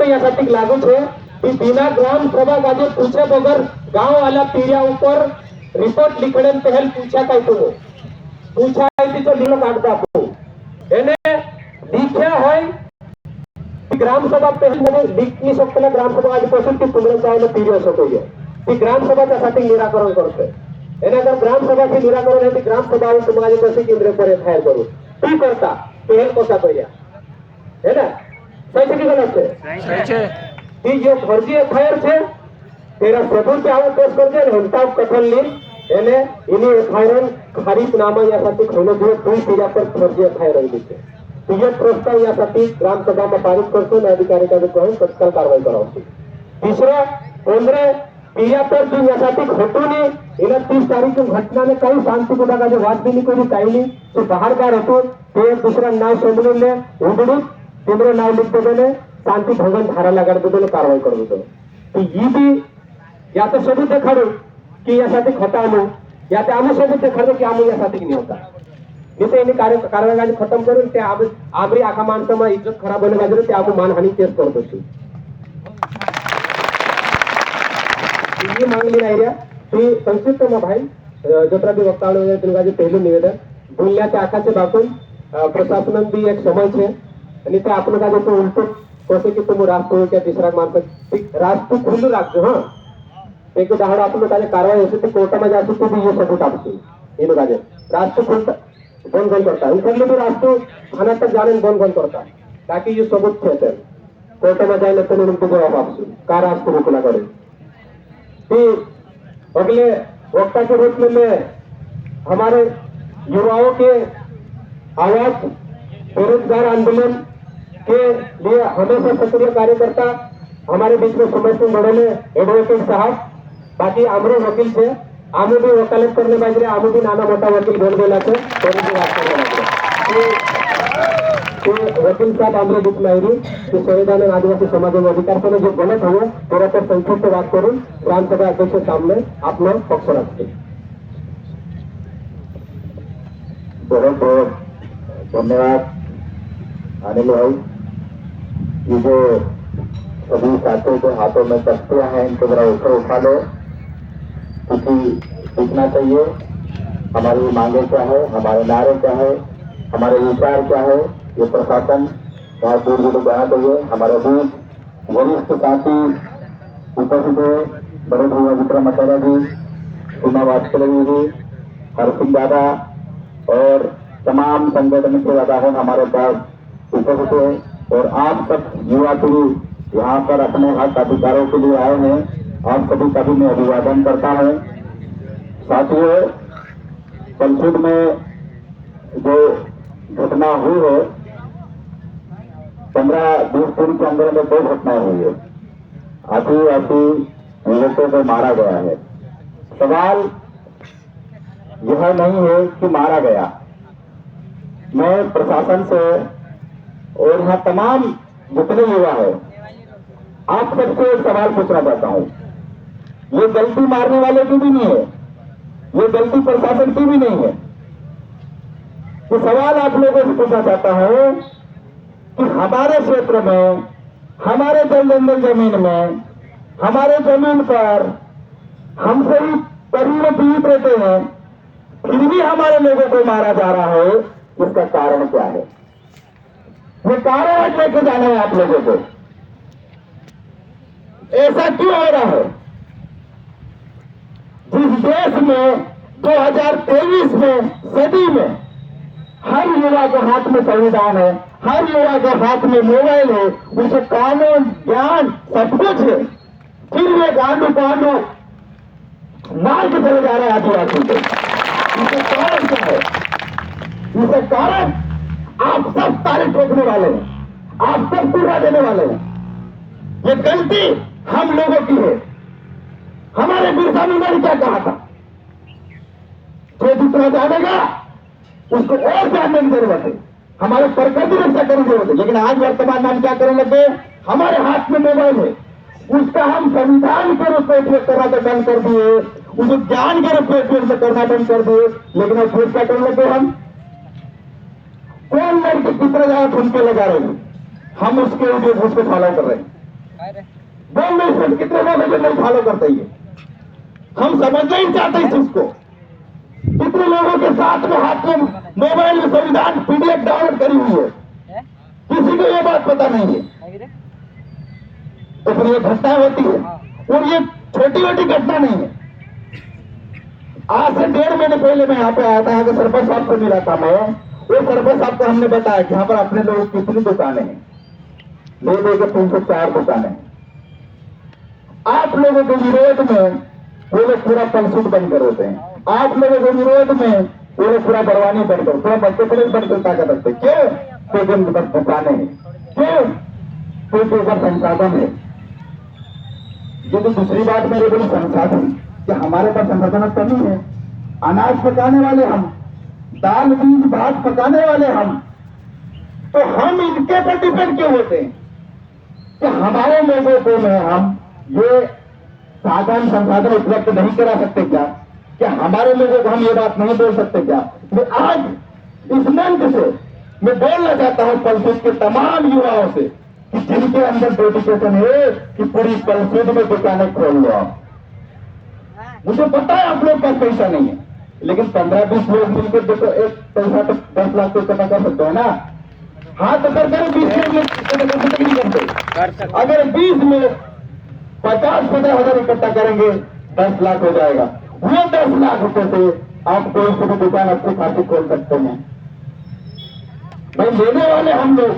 यासाठी लागू છે कि बिना ग्राम सभा का जो पूछे बगैर गांव वाला पीढ़िया ऊपर रिपोर्ट लिखने पहल पूछा काय तुम पूछा है तो लिखो कागज आपको એને लिख्या है ग्राम सभा पहल मध्ये लिख नहीं सकते ग्राम सभा आधीपासून ती तुमरण चावलं पीढ़ी असं होईल ती ग्राम सभा त्यासाठी निराकरण करते એને अगर ग्राम सभा से निराकरण है तो ग्राम सभा तुम्हारे कैसे केंद्र पर फायर करू ती करता पहल कसा કર્યા है ना सही છે कि गलत છે सही છે ती जो फर्जी एफआईआर છે તેના સબૂત આવો પેશ કરજે અને હિંસાવ કથન લી એને એની એફઆઈઆર ખારીજ નામા यासाठी खोलो जो दोन पिढ्या पर फर्जी एफआईआर आली છે तुझे प्रस्ताव यासाठी ग्राम सभाમાં पारित करतो અને अधिकारी का कहून तत्काळ कारवाई करावी तीसरा 15 पिढ्या पर जो यासाठी खोटून એના 30 તારીખ ઘટનાને કઈ શાંતિપૂર્વક આજે વાત બી કરી કાઈ નહીં તો બહાર કાર હતો તે दूसरा नाव समजून ले उघडून तेमरे नाव लिख देने शांति भंगन धारा लगा देने कारवाई कर देतो तो ये भी या तो सबूत देखाडू की यासाठी खोटा आलो या ते आम्ही सबूत देखाडू की आम्ही यासाठी नाही होता मी ते कारवाई खत्म करून ते आमरी आखा माणसामा इज्जत खराब होणे गाजरे ते आम्ही मानहानी केस करतो ये मागणी नाही रे ती संक्षिप्त में भाई जत्रा भी वक्तावळ वगैरे तुमचे पहिलं निवेदन बोलण्याच्या आखाचे बाकून प्रशासन भी एक समय છે અને તે આપણે કાજે તો ઉલટું કહે કે તમે રાષ્ટ્ર કે तीसरा माणसा राष्ट्र खुल्લું રાખજો હા એક દાડો આપણે કાજે कारवाई હશે તો કોર્ટમાં જાશું તો બી એ સબૂત આપશે એનું કાજે રાष्ट्र खुल्લું बंद करता उनके भी राष्ट्र थाना तक जाने बंद करता ताकि ये सबूत थे कोर्टમાં जाए तो उनको जवाब आपसे का राष्ट्र रोकना करे कि अगले वक्ता के रूप में मैं हमारे युवाओं के आवाज बेरोजगार आंदोलन के लिए हमेशा सक्रिय कार्यकर्ता हमारे बीच में समय से बढ़े एडवोकेट साहब बाकी आमरे वकील से आम्ही भी वकालत करने पाहिजे आम्ही भी नाना मोठा वकील घेऊन गेला तो वकील साहब आमरे बीच में आएगी कि संविधान आदिवासी समाज में अधिकार पर जो गलत हो तेरा पर संक्षिप्त बात करूं विधानसभा अध्यक्ष सामने अपना पक्ष रखते बहुत बहुत धन्यवाद अनिल भाई ये जो सभी साथियों के हाथों में तख्तियां हैं इनको जरा ऊपर उठा लो क्योंकि दिखना चाहिए हमारी मांगे क्या है हमारे नारे क्या है हमारे विचार क्या है ये प्रशासन बहुत दूर दूर जाना चाहिए हमारे बीच वरिष्ठ साथी उपस्थित बड़े भैया विक्रम आचार्य जी सीमा वाजपेयी जी हरसिंह दादा और तमाम संगठन के दादा है हमारे पास उपस्थित है और आप सब युवा पीढ़ी यहाँ पर अपने हक अधिकारों के लिए आए हैं आप सभी का भी मैं अभिवादन करता हूँ साथियों कलसूट में जो घटना हुई है 15-20 दिन के अंदर में 2 घटनाएं हुई है आदिवासी लोगों को मारा गया है सवाल यह नहीं है कि मारा गया मैं प्रशासन से और यहाँ तमाम जितने युवा है आप सबसे एक सवाल पूछना चाहता हूँ ये गलती मारने वाले की भी नहीं है ये गलती प्रशासन की भी नहीं है तो सवाल आप लोगों से पूछना चाहता हूँ कि हमारे क्षेत्र में हमारे जलजंगल जमीन में हमारे जमीन पर हमसे ही करीब पीड़ित रहते हैं फिर भी हमारे लोगों को मारा जा रहा है इसका कारण क्या है ये कारण लेके जाना है आप लोगों को ऐसा क्यों हो रहा है जिस देश में 2023 में सदी में हर युवा के हाथ में संविधान है हर युवा के हाथ में मोबाइल है उसे कानून ज्ञान सब कुछ है फिर वे गांडू पांडू मार के चले जा रहे हैं आदिवासी को इसका कारण क्या है इसका कारण आप सब तारीख ठोकने वाले हैं आप सब पूरा देने वाले हैं ये गलती हम लोगों की है हमारे बिरसा मुंडा ने क्या कहा था जो दूसरा जानेगा उसको और जानने की जरूरत है हमारे प्रकृति रक्षा करने की जरूरत है लेकिन आज वर्तमान में हम क्या करने लगे हमारे हाथ में मोबाइल है उसका हम संविधान के रूप में उपयोग करना तो बंद कर दिए उसे ज्ञान के रूप में उपयोग करना बंद कर दिए लेकिन अब फिर क्या करने लगे हम कौन लड़के कितने ज्यादा ठुमके लगा रहे हैं हम उसके लिए उसको फॉलो कर रहे हैं बोल नहीं सकते कितने लोग हैं जो नहीं फॉलो करते ये, हम समझना ही चाहते इस चीज को। कितने लोगों के साथ में हाथ में मोबाइल में संविधान पीडीएफ डाउनलोड करी हुई है, किसी को ये बात पता नहीं है। तो फिर ये घटनाएं होती है, और ये छोटी छोटी घटना नहीं है। आज से 1.5 महीने पहले मैं यहाँ पे आया था, यहाँ के सरपंच साहब को मिला था मैं। वो सरपंच साहब को हमने बताया कि यहाँ पर अपने लोगों की कितनी दुकानें हैं, ले लेकर 304 दुकानें हैं। आप लोगों के विरोध में वो लोग पूरा पलसूट बंद कर देते हैं, आप लोगों के विरोध में वो लोग पूरा बरवानी बंद कर, पूरा मध्य प्रदेश बंद कर ताकत रखते। क्यों? क्योंकि उनके पास दुकानें हैं। क्यों? क्योंकि उनका संसाधन है। ये तो दूसरी बात मेरे बोली संसाधन, कि हमारे पास संसाधन कमी है। अनाज पकाने वाले हम, दाल बीज भात पकाने वाले हम, तो हम इनके पर डिपेंड क्यों होते हैं कि हमारे लोगों को में हम ये साधन संसाधन उपलब्ध नहीं करा सकते क्या? क्या हमारे लोगों को हम ये बात नहीं बोल सकते क्या? मैं आज इस मंच से मैं बोलना चाहता हूं पलसूट के तमाम युवाओं से कि जिनके अंदर डेडिकेशन है कि पूरी पलसूट में दुकानें खोल लो आप। मुझे पता है आप लोग पास पैसा नहीं है, लेकिन 15-20 लोग मिलकर देखो, एक पैसा तो 10 लाख को इकट्ठा कर सकते हो ना। हाथ कर 20 लोग नहीं करते। अगर 20 लोग 50-50 हजार इकट्ठा करेंगे 10 लाख हो जाएगा। वो 10 लाख रुपए से आप कोई सी भी दुकान अच्छी खासी खोल सकते हैं। भाई लेने वाले हम लोग,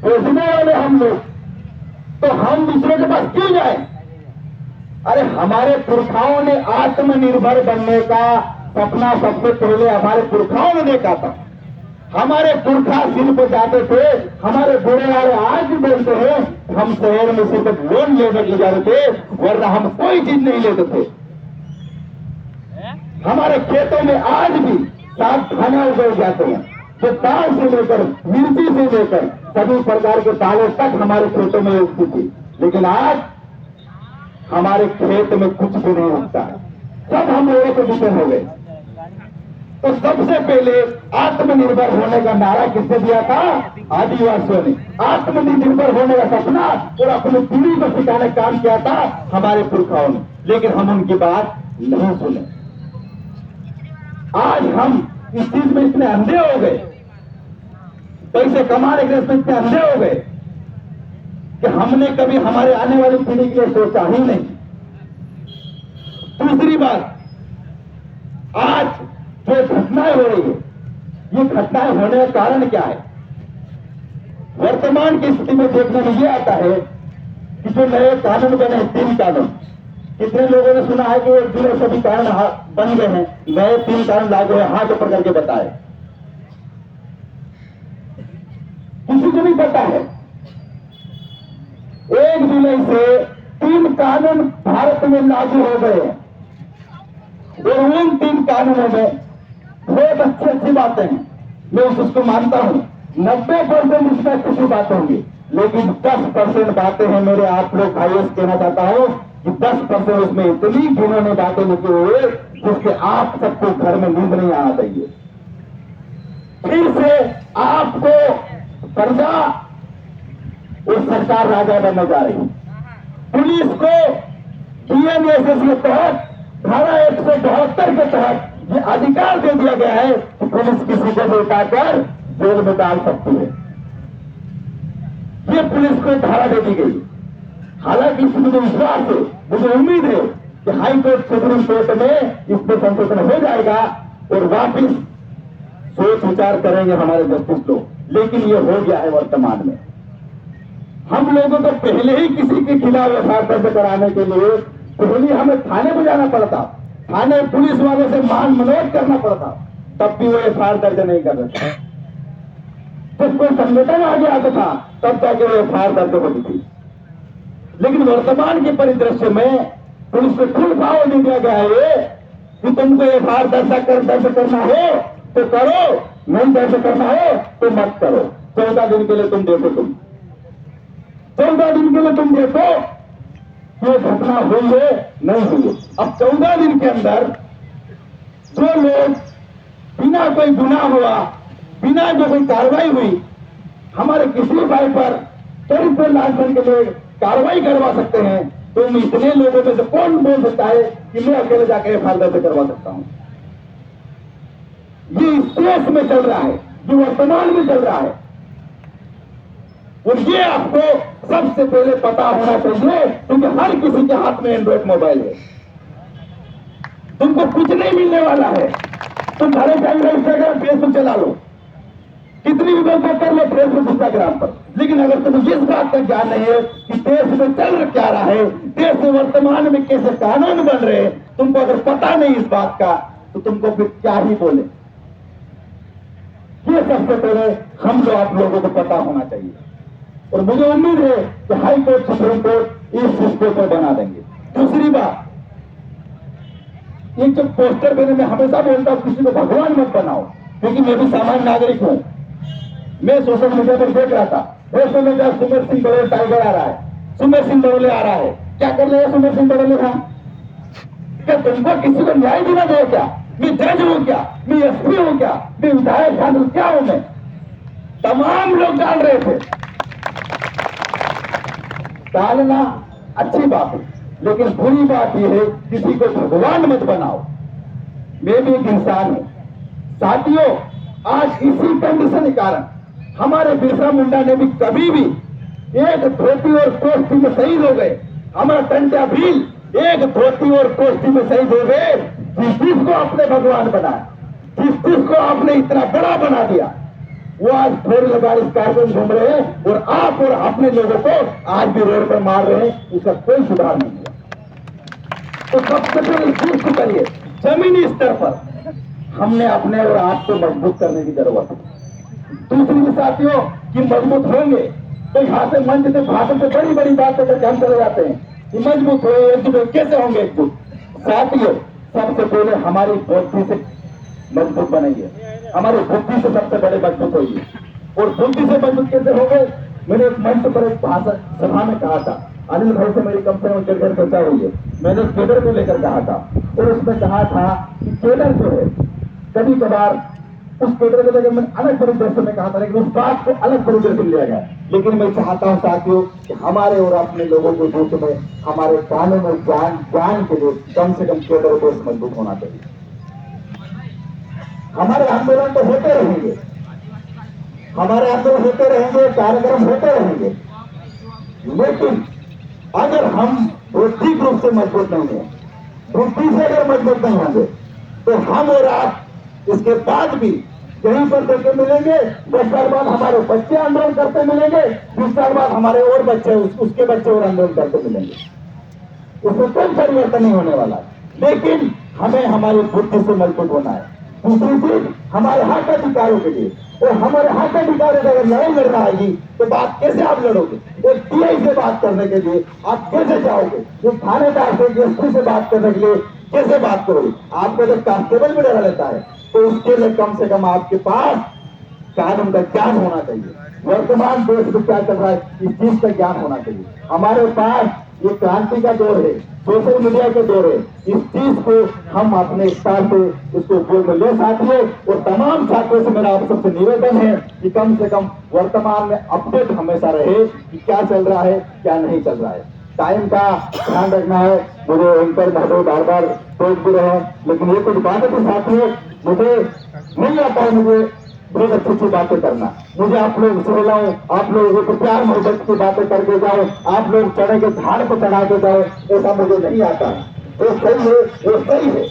बेचने वाले हम लोग, तो हम दूसरे के पास क्यों जाए? अरे हमारे पुरखाओं ने आत्मनिर्भर बनने का सपना सबसे पहले हमारे पुरखाओं ने देखा था। हमारे पुरखा सिर पर जाते थे, हमारे बूढ़े वाले आज भी बोलते हैं हम शहर में सिर्फ लोन लेने के जाते थे, वरना हम कोई चीज नहीं लेते थे। हमारे खेतों में आज भी साग खाना उगाए जाते हैं, जो दाल से लेकर मिर्ची से लेकर सभी प्रकार के दालों तक हमारे खेतों में उगती थी। लेकिन आज हमारे खेत में कुछ भी नहीं उगता, सब हम लोगों को डिपेंड हो गए। तो सबसे पहले आत्मनिर्भर होने का नारा किसने दिया था? आदिवासियों ने। आत्मनिर्भर होने का सपना और अपनी पीढ़ी को सिखाने का काम किया था हमारे पुरखाओं ने, लेकिन हम उनकी बात नहीं सुने। आज हम इस चीज में इतने अंधे हो गए, पैसे कमाने के लिए इतने अंधे हो गए कि हमने कभी हमारे आने वाली पीढ़ी के लिए सोचा ही नहीं। दूसरी बात, आज जो घटनाएं हो रही है, ये घटनाएं होने का कारण क्या है? वर्तमान की स्थिति में देखने में ये आता है कि जो नए कानून बने, 3 कानून, कितने लोगों ने सुना है कि 1 जुलाई सभी कानून बन गए हैं, नए 3 कानून लागू है? हाथ ऊपर करके बताए। किसी को नहीं पता है। 1 जुलाई से 3 कानून भारत में लागू हो गए हैं, और उन 3 कानूनों में बहुत अच्छी बातें हैं, मैं उसको मानता हूं। 90% इसमें अच्छी बातें होंगी, लेकिन 10% बातें हैं मेरे आप लोग भाइयों से कहना चाहता हूं कि 10% उसमें इतनी घिनौनी बातें लिखी हुई है जिससे आप सबको घर में नींद नहीं आना चाहिए। फिर से आपको प्रजा और सरकार राजा बनने जा रही है। पुलिस को डीएनएसएस के तहत धारा 172 के तहत ये अधिकार दे दिया गया है कि पुलिस किसी को उठाकर जेल में डाल सकती है। ये पुलिस को धारा दे दी गई। हालांकि इसमें मुझे विश्वास है, मुझे उम्मीद है कि हाई कोर्ट, सुप्रीम कोर्ट में इसमें संशोधन हो जाएगा और वापिस सोच विचार करेंगे हमारे जस्टिस लोग। लेकिन ये हो गया है वर्तमान में। हम लोगों को पहले ही किसी के खिलाफ एफआईआर दर्ज कराने के लिए पहले हमें थाने में जाना पड़ता, थाने पुलिस वालों से मान मनोज करना पड़ता, तब भी वो एफआईआर दर्ज नहीं कर रहे थे। जब कोई संगठन आगे आता था तब जाके वो एफआईआर दर्ज होती थी। लेकिन वर्तमान के परिदृश्य में पुलिस को फुल पावर दे दिया गया है कि तुमको एफआईआर दर्ज करना हो तो करो, नहीं दर्ज करना हो तो मत करो। 14 दिन के लिए तुम देखो, 14 दिन के लिए तुम देखो ये घटना हुई है नहीं हुई है। अब 14 दिन के अंदर जो लोग बिना कोई गुनाह हुआ, बिना जो कोई कार्रवाई हुई, हमारे किसी भाई पर 3 लाख के लिए कार्रवाई करवा सकते हैं, तुम इतने लोगों में से कौन बोल सकता है कि मैं अकेले जाके एफआईआर दर्ज करवा सकता हूं? ये इस देश में चल रहा है, ये वर्तमान में चल रहा है, और ये आपको सबसे पहले पता होना चाहिए, क्योंकि हर किसी के हाथ में एंड्रॉइड मोबाइल है। तुमको कुछ नहीं मिलने वाला है। तुम घरे जाकर इंस्टाग्राम फेसबुक चला लो, कितनी भी गलतियां कर लो फेसबुक इंस्टाग्राम पर, लेकिन अगर तुम्हें इस बात का ज्ञान नहीं है कि देश में चल क्या रहा है, देश में वर्तमान में कैसे कानून बन रहे हैं, तुमको अगर पता नहीं इस बात का, तो तुमको फिर क्या ही बोले। ये सबसे पहले हम जो आप लोगों को पता होना चाहिए, और मुझे उम्मीद है कि हाई कोर्ट सुप्रीम कोर्ट इस रिश्ते को बना देंगे। दूसरी बात, ये जो पोस्टर मैंने मैं हमेशा बोलता हूं, किसी को भगवान मत बनाओ, क्योंकि मैं भी सामान्य नागरिक हूं। मैं सोशल मीडिया पर देख रहा था, ऐसे में जब सुमेर सिंह बड़ोले टाइगर आ रहा है, सुमेर सिंह बड़ोले आ रहा है, क्या कर रहे हैं सुमेर सिंह बड़ोले का? क्या तुमको किसी को न्याय देना दो क्या? मैं जज हूं क्या? मैं एसपी हूं क्या? मैं विधायक शामिल क्या हूं? मैं तमाम लोग डाल रहे थे। डालना अच्छी बात है, लेकिन बुरी बात यह है किसी को भगवान मत बनाओ। मैं भी एक इंसान हूं साथियों। आज इसी कंडीशन के कारण हमारे बिरसा मुंडा ने भी कभी भी एक धोती और कोष्ठी में शहीद हो गए। हमारा टंटा भील एक धोती और कोष्ठी में शहीद हो गए। जिसको आपने भगवान बनाया, जिसको आपने इतना बड़ा बना दिया, वो आज फोर गाड़ी स्कॉर्पियो घूम रहे हैं, और आप और अपने लोगों को आज भी रोड पर मार रहे हैं। इसका कोई सुधार नहीं हुआ। तो सबसे पहले इस चीज को करिए, जमीनी स्तर पर हमने अपने और आपको मजबूत करने की जरूरत है। दूसरी भी साथियों कि मजबूत होंगे तो यहाँ से मंच से भाषण से बड़ी बड़ी बातें करके हम चले जाते हैं कि मजबूत हो, एकजुट कैसे होंगे एकजुट? साथियों, सबसे पहले हमारी बुद्धि से मजबूत बनेंगे, हमारी बुद्धि से सबसे बड़े मजबूत होंगे। और बुद्धि से मजबूत कैसे होंगे? मैंने एक मंच पर एक भाषण सभा में कहा था, अनिल भाई से मेरी कम से कम डेढ़ चर्चा हुई है। मैंने केडर को लेकर कहा था, और उसमें कहा था कि केडर जो है कभी कभार उस केडर को लेकर मैंने अलग परिदृश्य में कहा था, लेकिन उस बात को अलग परिदृश्य लिया गया। लेकिन मैं चाहता हूं साथियों कि हमारे और अपने लोगों के बीच में हमारे कानून और ज्ञान के लिए कम से कम केडर को मजबूत होना चाहिए। हमारे आंदोलन तो होते रहेंगे, हमारे आंदोलन होते रहेंगे, कार्यक्रम होते रहेंगे, लेकिन अगर हम बौद्धिक रूप से मजबूत नहीं है, बुद्धि से अगर मजबूत नहीं होंगे, तो हम और आप इसके बाद भी यहीं पर देखे मिलेंगे। 10 साल बाद हमारे बच्चे आंदोलन करते मिलेंगे, 20 साल बाद हमारे और बच्चे उसके बच्चे और आंदोलन करते मिलेंगे। उसमें कोई परिवर्तन नहीं होने वाला। लेकिन हमें हमारी बुद्धि से मजबूत होना है। दूसरी चीज, हमारे हक अधिकारों के लिए, और हमारे हक अधिकारों की अगर लड़ाई लड़ना आएगी तो बात कैसे आप लड़ोगे? एक टीआई से बात करने के लिए आप कैसे जाओगे? एक थानेदार से एसपी से बात करने के लिए कैसे बात करोगे? आपको जब कांस्टेबल भी डरा लेता है तो उसके लिए कम से कम आपके पास कानून का ज्ञान होना चाहिए। वर्तमान देश में क्या चल रहा है इस चीज का ज्ञान होना चाहिए। हमारे पास ये क्रांति का दौर है, सोशल मीडिया के दौर है, इस चीज को हम अपने स्तर से इसको उपयोग में ले साथियों। और तमाम साथियों से मेरा आप सबसे निवेदन है कि कम से कम वर्तमान में अपडेट हमेशा रहे कि क्या चल रहा है क्या नहीं चल रहा है। टाइम का ध्यान रखना है। मुझे एंकर महोदय बार बार टोक भी रहे, लेकिन ये कुछ बात है साथियों, मुझे नहीं आता है मुझे बहुत अच्छी बातें करना। मुझे आप लोग सुन लाऊं, आप लोगों को प्यार मोहब्बत की बातें करके जाओ, आप लोग चढ़े के झाड़ को चढ़ा के जाओ, ऐसा मुझे नहीं आता। वो सही है, वो सही है।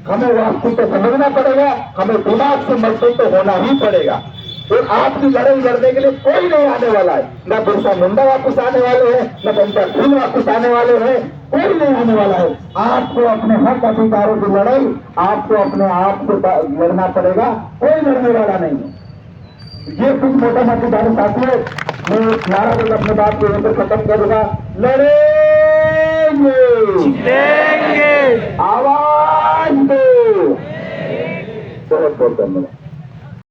हमें वास्तविक को समझना पड़ेगा, हमें दिमाग से मजबूत तो होना ही पड़ेगा। तो आपकी लड़ाई लड़ने के लिए कोई नहीं आने वाला है। न बिरसा मुंडा वापस आने वाले हैं, न पंचा भील वापस आने वाले हैं, कोई नहीं आने वाला है। आपको अपने हक अधिकारों की लड़ाई आपको अपने आप से लड़ना पड़ेगा, कोई लड़ने वाला नहीं है। ये कुछ मोटा मोटी बातें साथियों, मैं नारा देकर अपने बात को यहीं खत्म करूंगा। लड़ेंगे, आवाज दो। बहुत बहुत धन्यवाद।